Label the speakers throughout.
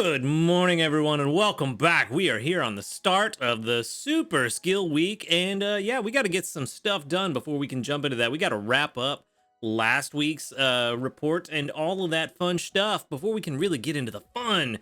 Speaker 1: Good morning, everyone, and welcome back. We are here on the start of the Super Skill Week, and yeah, we got to get some stuff done before we can jump into that. We got to wrap up last week's report and all of that fun stuff before we can really get into the fun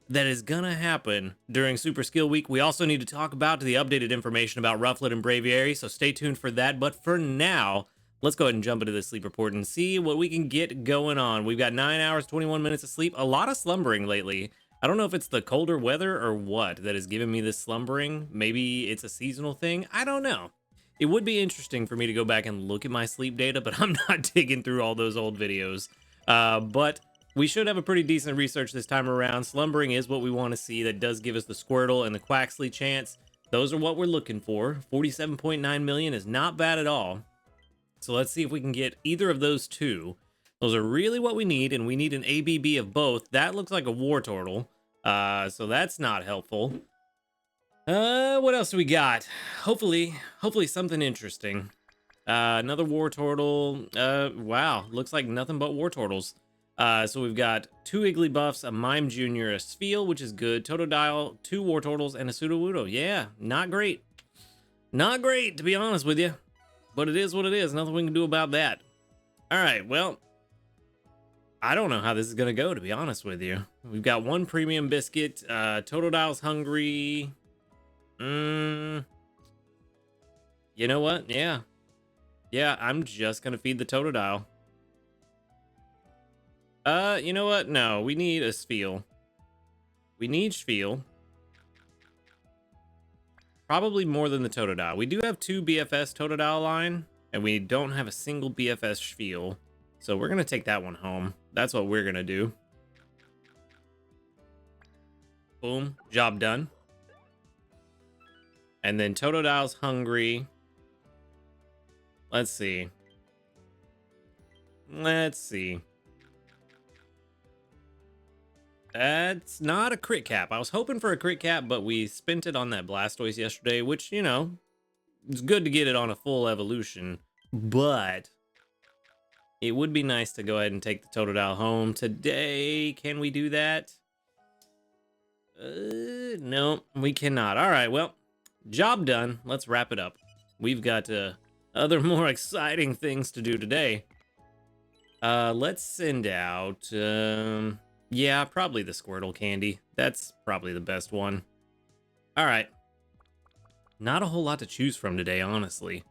Speaker 1: that is gonna happen during Super Skill Week. We also need to talk about the updated information about Rufflet and Braviary, so stay tuned for that. But for now, let's go ahead and jump into the sleep report and see what we can get going on. We've got 9 hours, 21 minutes of sleep. A lot of slumbering lately. I don't know if it's the colder weather or what that is giving me this slumbering. Maybe it's a seasonal thing. I don't know. It would be interesting for me to go back and look at my sleep data, but I'm not digging through all those old videos. But we should have a pretty decent research this time around. Slumbering is what we want to see. That does give us the Squirtle and the Quaxley chance. Those are what we're looking for. 47.9 million is not bad at all. So let's see if we can get either of those two. Those are really what we need, and we need an ABB of both. That looks like a Wartortle, so that's not helpful. What else do we got? Hopefully something interesting. Another Wartortle. Wow, looks like nothing but Wartortles. So we've got 2 Igglybuffs, a Mime Jr., a Spheal, which is good, Totodile, 2 Wartortles, and a Sudowoodo. Yeah, not great. Not great, to be honest with you. But it is what it is. Nothing we can do about that. All right, well, I don't know how this is going to go, to be honest with you. We've got 1 premium biscuit. Totodile's hungry. You know what? Yeah. Yeah, I'm just going to feed the Totodile. You know what? No, we need a Spheal. We need Spheal. Probably more than the Totodile. We do have 2 BFS Totodile line, and we don't have a single BFS Spheal. So we're going to take that one home. That's what we're going to do. Boom. Job done. And then Totodile's hungry. Let's see. That's not a crit cap. I was hoping for a crit cap, but we spent it on that Blastoise yesterday, which, you know, it's good to get it on a full evolution. But it would be nice to go ahead and take the Totodile home today. Can we do that? No, we cannot. All right, well, job done. Let's wrap it up. We've got other more exciting things to do today. Let's send out, yeah, probably the Squirtle candy. That's probably the best one. All right. Not a whole lot to choose from today, honestly.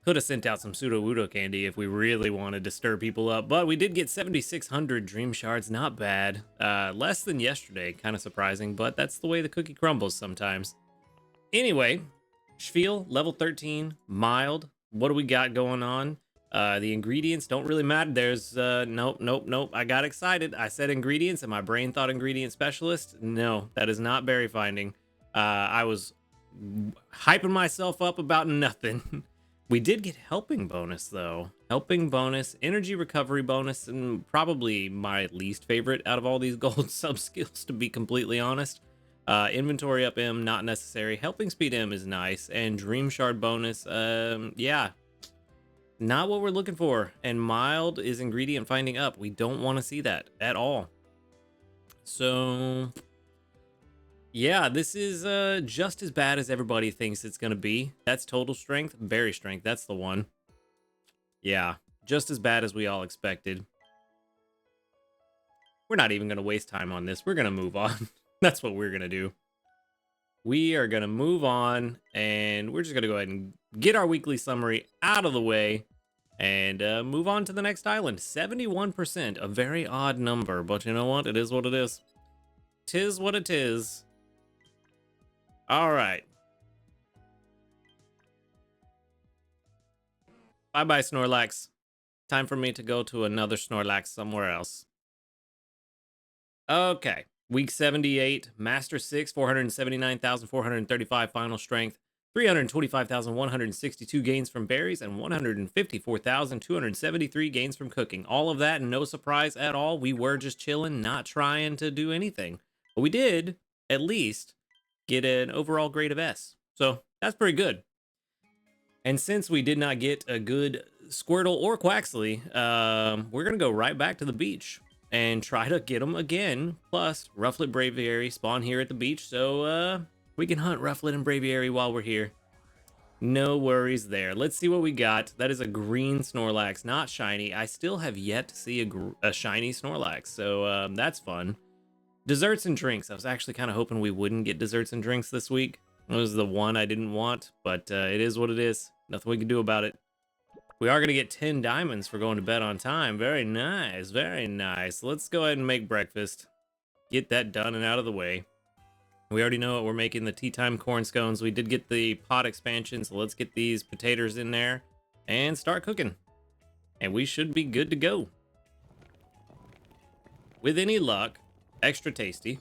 Speaker 1: Could have sent out some Sudowoodo candy if we really wanted to stir people up, but we did get 7,600 Dream Shards, not bad. Less than yesterday, kind of surprising, but that's the way the cookie crumbles sometimes. Anyway, Spheal, level 13, mild. What do we got going on? The ingredients don't really matter. There's, nope. I got excited. I said ingredients, and my brain thought ingredient specialist. No, that is not berry finding. I was hyping myself up about nothing. We did get helping bonus, though. Helping bonus, energy recovery bonus, and probably my least favorite out of all these gold sub skills, to be completely honest. Inventory up M, not necessary. Helping speed M is nice. And Dream Shard bonus, yeah. Not what we're looking for. And mild is ingredient finding up. We don't want to see that at all. So yeah, this is just as bad as everybody thinks it's going to be. That's total strength, berry strength. That's the one. Yeah, just as bad as we all expected. We're not even going to waste time on this. We're going to move on. That's what we're going to do. We are going to move on, and we're just going to go ahead and get our weekly summary out of the way and move on to the next island. 71%, a very odd number, but you know what? It is what it is. 'Tis what it is. All right. Bye-bye, Snorlax. Time for me to go to another Snorlax somewhere else. Okay. Week 78, Master 6, 479,435 final strength, 325,162 gains from berries, and 154,273 gains from cooking. All of that, no surprise at all. We were just chilling, not trying to do anything. But we did, at least, get an overall grade of S. So that's pretty good. And since we did not get a good Squirtle or Quaxley, we're going to go right back to the beach and try to get them again. Plus, Rufflet Braviary spawn here at the beach, so we can hunt Rufflet and Braviary while we're here. No worries there. Let's see what we got. That is a green Snorlax, not shiny. I still have yet to see a shiny Snorlax, so that's fun. Desserts and drinks. I was actually kind of hoping we wouldn't get desserts and drinks this week. It was the one I didn't want, but it is what it is. Nothing we can do about it. We are going to get 10 diamonds for going to bed on time. Very nice, very nice. Let's go ahead and make breakfast. Get that done and out of the way. We already know it. We're making the tea time corn scones. We did get the pot expansion, so let's get these potatoes in there and start cooking. And we should be good to go. With any luck, extra tasty.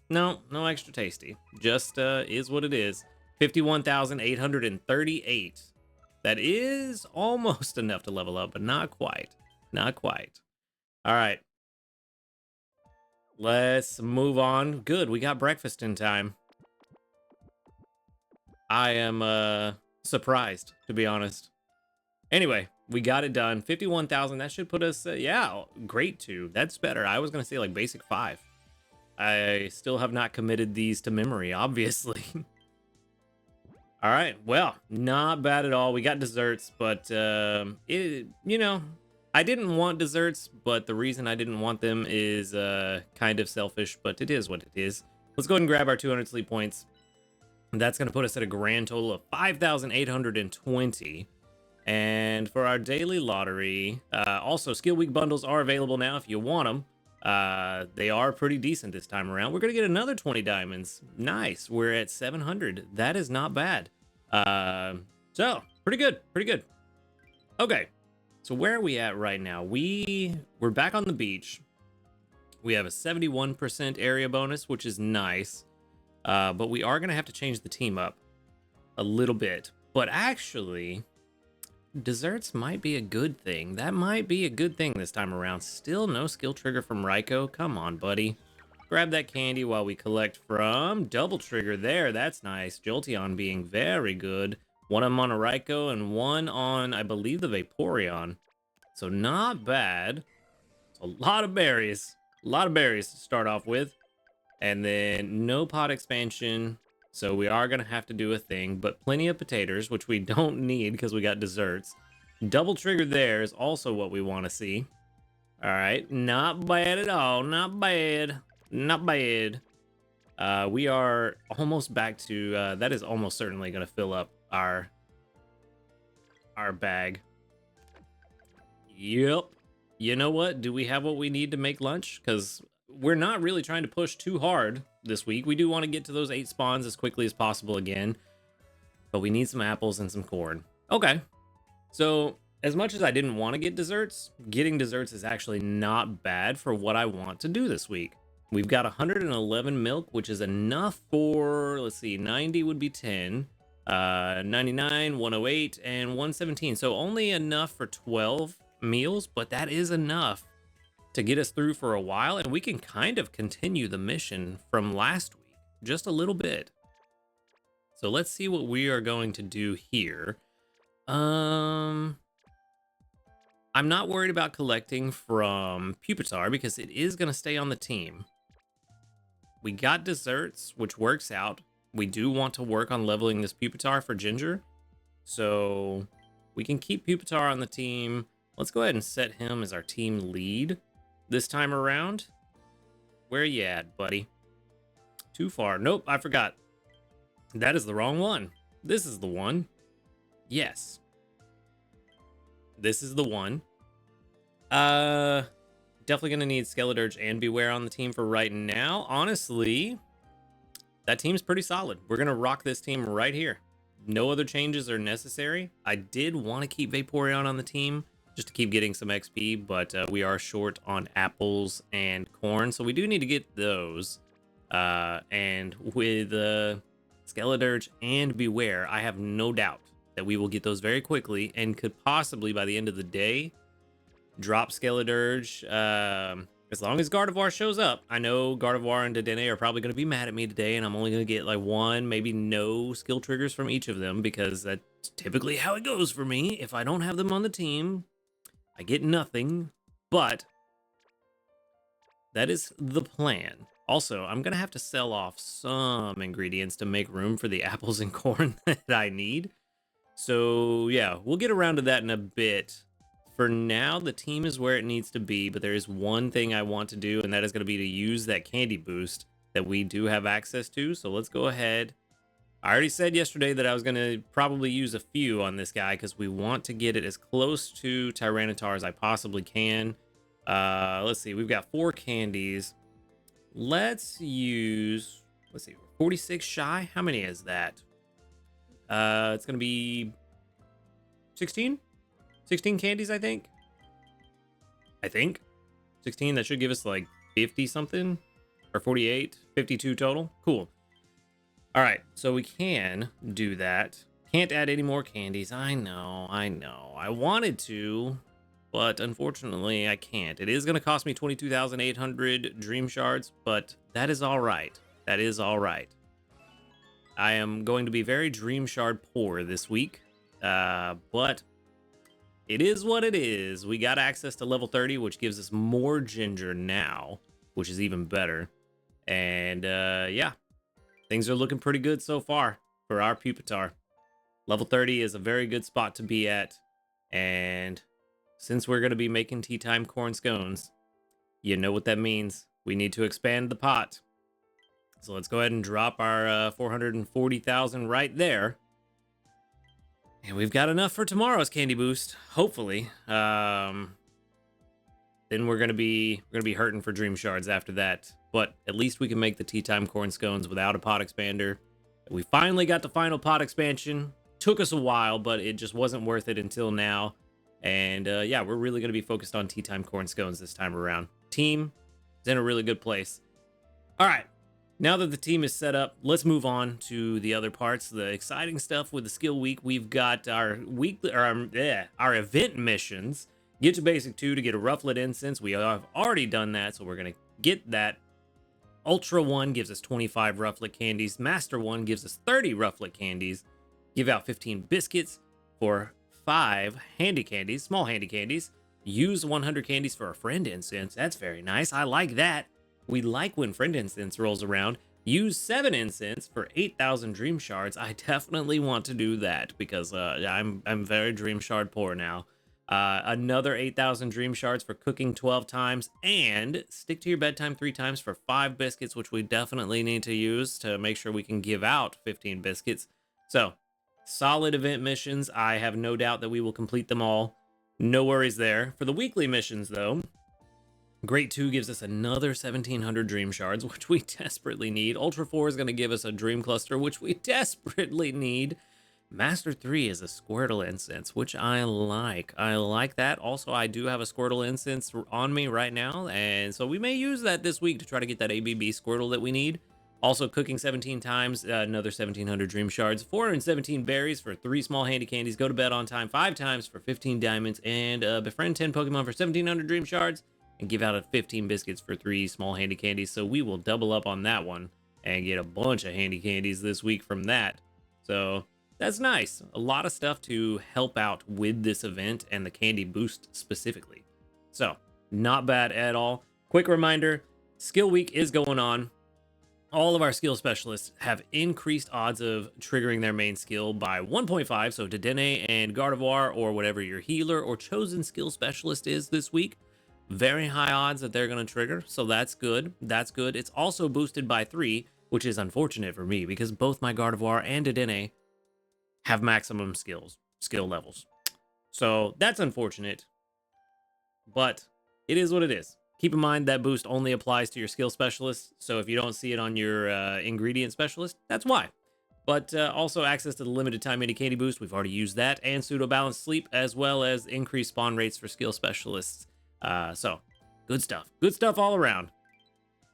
Speaker 1: No extra tasty. Just is what it is. 51,838. That is almost enough to level up, but not quite. Not quite. All right. Let's move on. Good, we got breakfast in time. I am surprised, to be honest. Anyway, we got it done. 51,000, that should put us, yeah, great 2. That's better. I was going to say like basic 5. I still have not committed these to memory, obviously. All right, well, not bad at all. We got desserts, but, you know, I didn't want desserts, but the reason I didn't want them is kind of selfish, but it is what it is. Let's go ahead and grab our 200 sleep points. That's going to put us at a grand total of 5,820. And for our daily lottery, also skill week bundles are available now if you want them. They are pretty decent this time around. We're going to get another 20 diamonds. Nice. We're at 700. That is not bad. So pretty good. Pretty good. Okay. So where are we at right now? We're back on the beach. We have a 71% area bonus, which is nice. But we are going to have to change the team up a little bit. But actually, desserts might be a good thing. That might be a good thing this time around. Still no skill trigger from Raikou. Come on, buddy. Grab that candy while we collect from double trigger there. That's nice. Jolteon being very good. One of them on a Raikou and one on, I believe, the Vaporeon. So not bad. It's a lot of berries. A lot of berries to start off with. And then no pot expansion. So we are going to have to do a thing. But plenty of potatoes, which we don't need because we got desserts. Double trigger there is also what we want to see. All right. Not bad at all. Not bad. Not bad. We are almost back to... that is almost certainly going to fill up our bag. Yep. You know what? Do we have what we need to make lunch? Because we're not really trying to push too hard this week. We do want to get to those 8 spawns as quickly as possible again. But we need some apples and some corn. Okay. So, as much as I didn't want to get desserts, getting desserts is actually not bad for what I want to do this week. We've got 111 milk, which is enough for, let's see, 90 would be 10. 99, 108, and 117. So only enough for 12 meals, but that is enough to get us through for a while, and we can kind of continue the mission from last week just a little bit. So let's see what we are going to do here. I'm not worried about collecting from Pupitar because it is going to stay on the team. We got desserts, which works out. We do want to work on leveling this Pupitar for Ginger. So we can keep Pupitar on the team. Let's go ahead and set him as our team lead this time around. Where you at, buddy? Too far. Nope, I forgot. That is the wrong one. This is the one. Yes. This is the one. Definitely gonna need Skeledirge and Beware on the team for right now. Honestly, that team's pretty solid. We're gonna rock this team right here. No other changes are necessary. I did want to keep Vaporeon on the team just to keep getting some XP, but we are short on apples and corn, so we do need to get those. And with Skeledirge and Beware, I have no doubt that we will get those very quickly and could possibly, by the end of the day, drop Skeledirge. As long as Gardevoir shows up. I know Gardevoir and Dedenne are probably going to be mad at me today, and I'm only going to get like 1, maybe no skill triggers from each of them, because that's typically how it goes for me. If I don't have them on the team, I get nothing. But That is the plan. Also, I'm gonna have to sell off some ingredients to make room for the apples and corn that I need. So yeah, we'll get around to that in a bit. For now, the team is where it needs to be, but there is one thing I want to do, and that is going to be to use that candy boost that we do have access to. So let's go ahead. I already said yesterday that I was going to probably use a few on this guy because we want to get it as close to Tyranitar as I possibly can. Let's see, we've got 4 candies. Let's use, let's see, 46 shy. How many is that? It's going to be 16? 16 candies, I think. 16. That should give us like 50 something or 48, 52 total. Cool. All right, so we can do that. Can't add any more candies. I know. I wanted to, but unfortunately I can't. It is going to cost me 22,800 dream shards, but that is all right. That is all right. I am going to be very dream shard poor this week, but it is what it is. We got access to level 30, which gives us more ginger now, which is even better. And yeah, things are looking pretty good so far for our Pupitar. Level 30 is a very good spot to be at. And since we're going to be making tea time corn scones, you know what that means. We need to expand the pot. So let's go ahead and drop our 440,000 right there. And we've got enough for tomorrow's candy boost, hopefully. Then we're gonna be hurting for dream shards after that. But at least we can make the tea time corn scones without a pot expander. We finally got the final pot expansion. Took us a while, but it just wasn't worth it until now. And yeah, we're really gonna be focused on tea time corn scones this time around. Team is in a really good place. All right. Now that the team is set up, let's move on to the other parts, the exciting stuff with the skill week. We've got our weekly, or our event missions. Get to basic 2 to get a Rufflet incense. We have already done that, so we're gonna get that. Ultra 1 gives us 25 Rufflet candies. Master 1 gives us 30 Rufflet candies. Give out 15 biscuits for 5 handy candies, small handy candies. Use 100 candies for a friend incense. That's very nice. I like that. We like when friend incense rolls around. Use 7 incense for 8,000 dream shards. I definitely want to do that because I'm very dream shard poor now. Another 8,000 dream shards for cooking 12 times, and stick to your bedtime 3 times for 5 biscuits, which we definitely need to use to make sure we can give out 15 biscuits. So solid event missions. I have no doubt that we will complete them all. No worries there. For the weekly missions though, Great 2 gives us another 1,700 dream shards, which we desperately need. Ultra 4 is going to give us a dream cluster, which we desperately need. Master 3 is a Squirtle incense, which I like. I like that. Also, I do have a Squirtle incense on me right now, and so we may use that this week to try to get that ABB Squirtle that we need. Also, cooking 17 times, another 1,700 dream shards, 417 berries for 3 small handy candies, go to bed on time 5 times for 15 diamonds, and befriend 10 Pokemon for 1,700 dream shards, and give out a 15 biscuits for 3 small handy candies. So we will double up on that one and get a bunch of handy candies this week from that. So that's nice. A lot of stuff to help out with this event and the candy boost specifically. So not bad at all. Quick reminder, skill week is going on. All of our skill specialists have increased odds of triggering their main skill by 1.5. So Dedenne and Gardevoir, or whatever your healer or chosen skill specialist is this week, very high odds that they're going to trigger, so that's good. That's good. It's also boosted by 3, which is unfortunate for me because both my Gardevoir and Dedenne have maximum skill levels. So that's unfortunate, but it is what it is. Keep in mind that boost only applies to your skill specialist, so if you don't see it on your ingredient specialist, that's why. But also access to the limited time mini candy boost, we've already used that, and pseudo balanced sleep, as well as increased spawn rates for skill specialists. So good stuff all around.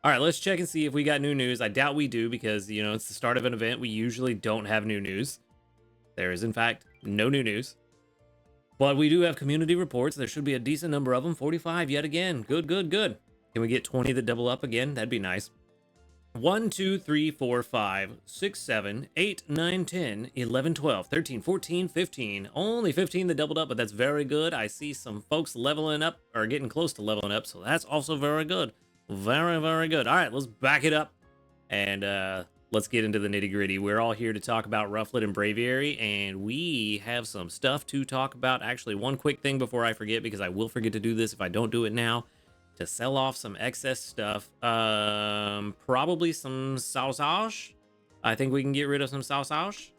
Speaker 1: All right, let's check and see if we got new news. I doubt we do because, you know, it's the start of an event. We usually don't have new news. There is, in fact, no new news. But we do have community reports. There should be a decent number of them. 45 yet again. Good. Can we get 20 that double up again? That'd be nice. 1, 2, 3, 4, 5, 6, 7, 8, 9, 10, 11, 12, 13, 14, 15. Only 15 that doubled up, but that's very good. I see some folks leveling up or getting close to leveling up, so that's also very good. Very, very good. All right, let's back it up and let's get into the nitty gritty. We're all here to talk about Rufflet and Braviary, and we have some stuff to talk about. Actually, one quick thing before I forget, because I will forget to do this if I don't do it now, to sell off some excess stuff. Probably some sausage. I think we can get rid of some sausage.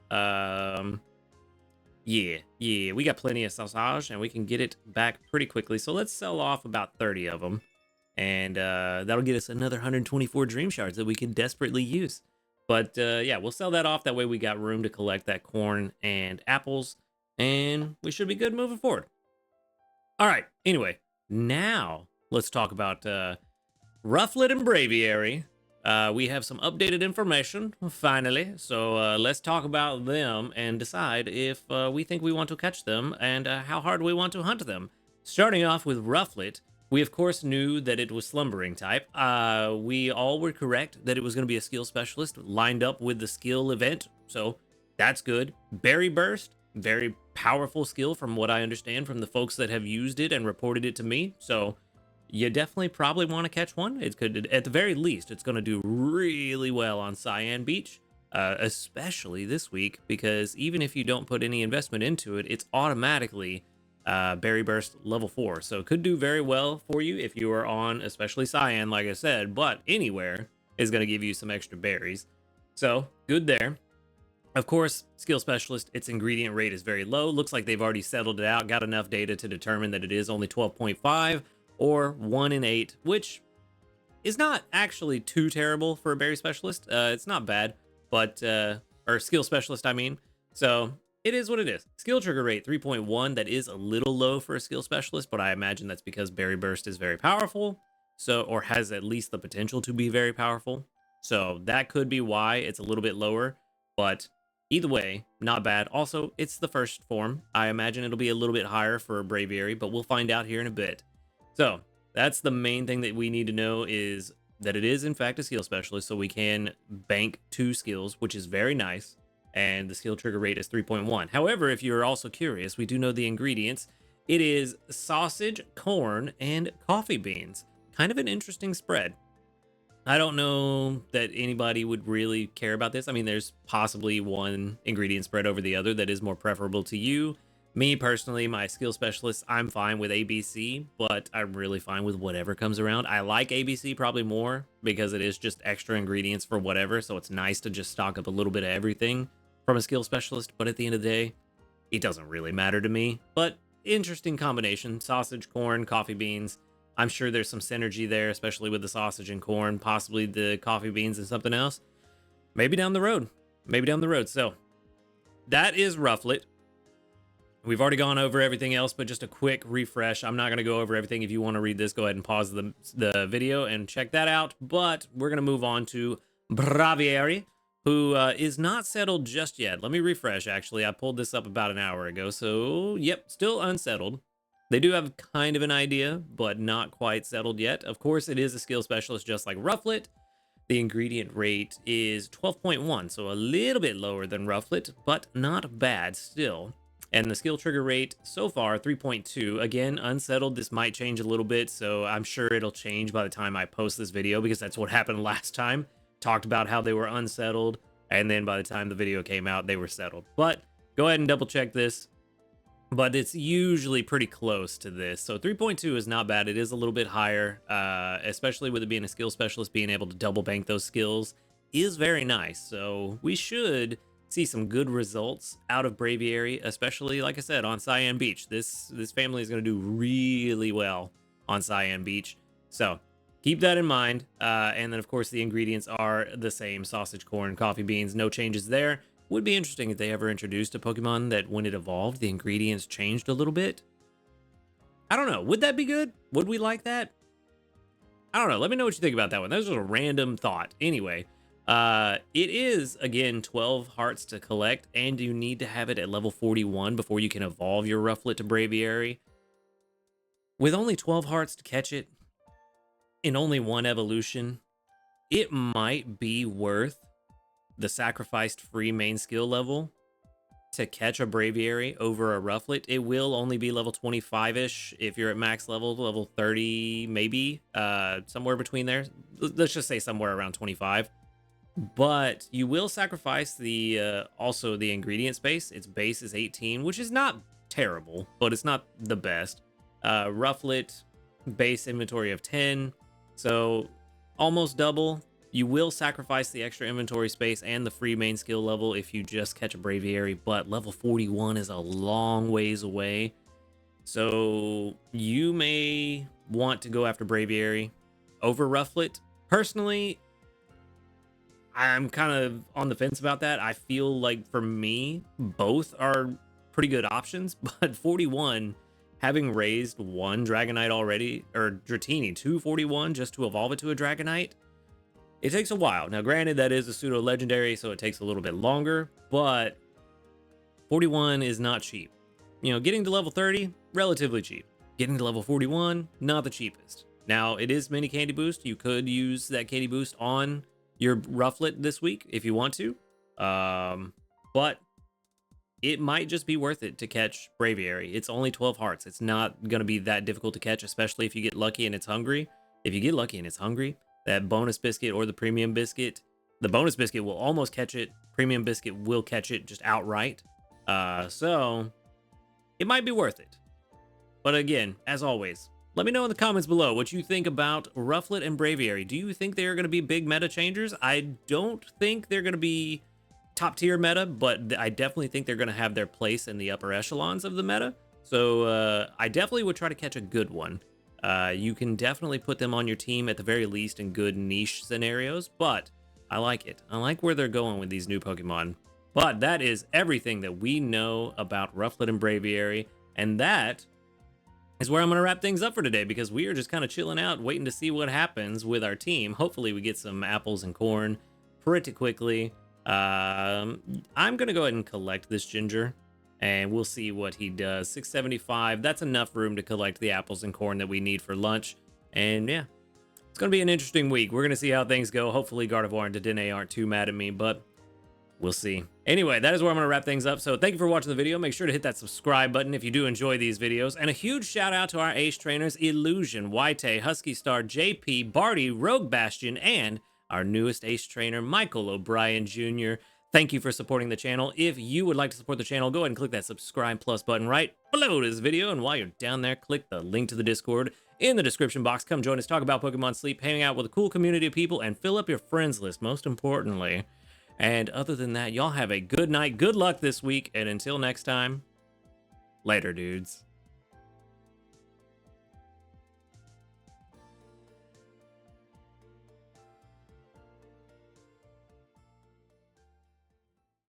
Speaker 1: Yeah, we got plenty of sausage, and we can get it back pretty quickly. So let's sell off about 30 of them. And that'll get us another 124 dream shards that we can desperately use. But yeah, we'll sell that off. That way we got room to collect that corn and apples, and we should be good moving forward. All right, anyway, now let's talk about Rufflet and Braviary. We have some updated information, finally. So let's talk about them and decide if we think we want to catch them and how hard we want to hunt them. Starting off with Rufflet, we of course knew that it was slumbering type. We all were correct that it was going to be a skill specialist lined up with the skill event. So that's good. Berry Burst, very powerful skill from what I understand from the folks that have used it and reported it to me. So you definitely probably want to catch one. It could, at the very least, it's going to do really well on Cyan Beach, especially this week, because even if you don't put any investment into it, it's automatically Berry Burst level 4. So it could do very well for you if you are on, especially Cyan, like I said, but anywhere is going to give you some extra berries. So good there. Of course, skill specialist, its ingredient rate is very low. Looks like they've already settled it out, got enough data to determine that it is only 12.5 or 1 in 8, which is not actually too terrible for a berry specialist. It's not bad, but or skill specialist, I mean. So it is what it is. Skill trigger rate 3.1. That is a little low for a skill specialist, but I imagine that's because Berry Burst is very powerful, so, or has at least the potential to be very powerful. So that could be why it's a little bit lower, but either way, not bad. Also, it's the first form. I imagine it'll be a little bit higher for Braviary, but we'll find out here in a bit. So that's the main thing that we need to know, is that it is in fact a skill specialist, so we can bank 2 skills, which is very nice, and the skill trigger rate is 3.1. However, if you're also curious, we do know the ingredients. It is sausage, corn, and coffee beans. Kind of an interesting spread. I don't know that anybody would really care about this. I mean, there's possibly one ingredient spread over the other that is more preferable to you. Me personally, my skill specialist, I'm fine with ABC, but I'm really fine with whatever comes around. I like ABC probably more because it is just extra ingredients for whatever, so it's nice to just stock up a little bit of everything from a skill specialist, but at the end of the day, it doesn't really matter to me. But interesting combination: sausage, corn, coffee beans. I'm sure there's some synergy there, especially with the sausage and corn, possibly the coffee beans and something else. Maybe down the road. Maybe down the road. So that is Rufflet. We've already gone over everything else, but just a quick refresh. I'm not going to go over everything. If you want to read this, go ahead and pause the video and check that out. But we're going to move on to Braviary, who is not settled just yet. Let me refresh, actually. I pulled this up about an hour ago. So, yep, still unsettled. They do have kind of an idea, but not quite settled yet. Of course, it is a skill specialist just like Rufflet. The ingredient rate is 12.1, so a little bit lower than Rufflet, but not bad still. And the skill trigger rate so far, 3.2. Again, unsettled. This might change a little bit, so I'm sure it'll change by the time I post this video, because that's what happened last time. Talked about how they were unsettled, and then by the time the video came out, they were settled. But go ahead and double check this. But it's usually pretty close to this. So 3.2 is not bad. It is a little bit higher, especially with it being a skill specialist. Being able to double bank those skills is very nice. So we should see some good results out of Braviary, especially, like I said, on Cyan Beach. This family is going to do really well on Cyan Beach. So keep that in mind. And then, of course, the ingredients are the same: sausage, corn, coffee beans. No changes there. Would be interesting if they ever introduced a Pokemon that when it evolved, the ingredients changed a little bit. I don't know. Would that be good? Would we like that? I don't know. Let me know what you think about that one. That was just a random thought. Anyway, it is, again, 12 hearts to collect, and you need to have it at level 41 before you can evolve your Rufflet to Braviary. With only 12 hearts to catch it in only one evolution, it might be worth the sacrificed free main skill level to catch a Braviary over a Rufflet. It will only be level 25-ish if you're at max level 30, maybe, somewhere between there. Let's just say somewhere around 25. But you will sacrifice the also the ingredient space. Its base is 18, which is not terrible, but it's not the best. Rufflet base inventory of 10, so almost double. You will sacrifice the extra inventory space and the free main skill level if you just catch a Braviary, but level 41 is a long ways away. So you may want to go after Braviary over Rufflet. Personally, I'm kind of on the fence about that. I feel like for me, both are pretty good options, but 41, having raised one Dragonite already, or Dratini to 41 just to evolve it to a Dragonite, it takes a while. Now, granted, that is a pseudo legendary, so it takes a little bit longer, but 41 is not cheap. You know, getting to level 30, relatively cheap. Getting to level 41, not the cheapest. Now, it is mini candy boost. You could use that candy boost on your Rufflet this week if you want to. But it might just be worth it to catch Braviary. It's only 12 hearts. It's not going to be that difficult to catch, especially if you get lucky and it's hungry. If you get lucky and it's hungry, that bonus biscuit or the premium biscuit, the bonus biscuit will almost catch it. Premium biscuit will catch it just outright. So it might be worth it. But again, as always, let me know in the comments below what you think about Rufflet and Braviary. Do you think they're going to be big meta changers? I don't think they're going to be top tier meta, but I definitely think they're going to have their place in the upper echelons of the meta. So I definitely would try to catch a good one. You can definitely put them on your team at the very least in good niche scenarios, but I like it. I like where they're going with these new Pokemon. But that is everything that we know about Rufflet and Braviary, and that is where I'm going to wrap things up for today, because we are just kind of chilling out, waiting to see what happens with our team. Hopefully we get some apples and corn pretty quickly. I'm going to go ahead and collect this Ginger, and we'll see what he does. 675, that's enough room to collect the apples and corn that we need for lunch. And yeah, it's going to be an interesting week. We're going to see how things go. Hopefully Gardevoir and Dedenne aren't too mad at me, but we'll see. Anyway, that is where I'm going to wrap things up. So thank you for watching the video. Make sure to hit that subscribe button if you do enjoy these videos. And a huge shout out to our ace trainers, Illusion, Waite, Husky Star, JP, Barty, Rogue Bastion, and our newest ace trainer, Michael O'Brien Jr. Thank you for supporting the channel. If you would like to support the channel, go ahead and click that subscribe plus button right below this video. And while you're down there, click the link to the Discord in the description box. Come join us, talk about Pokemon Sleep, hang out with a cool community of people, and fill up your friends list, most importantly. And other than that, y'all have a good night. Good luck this week. And until next time, later, dudes.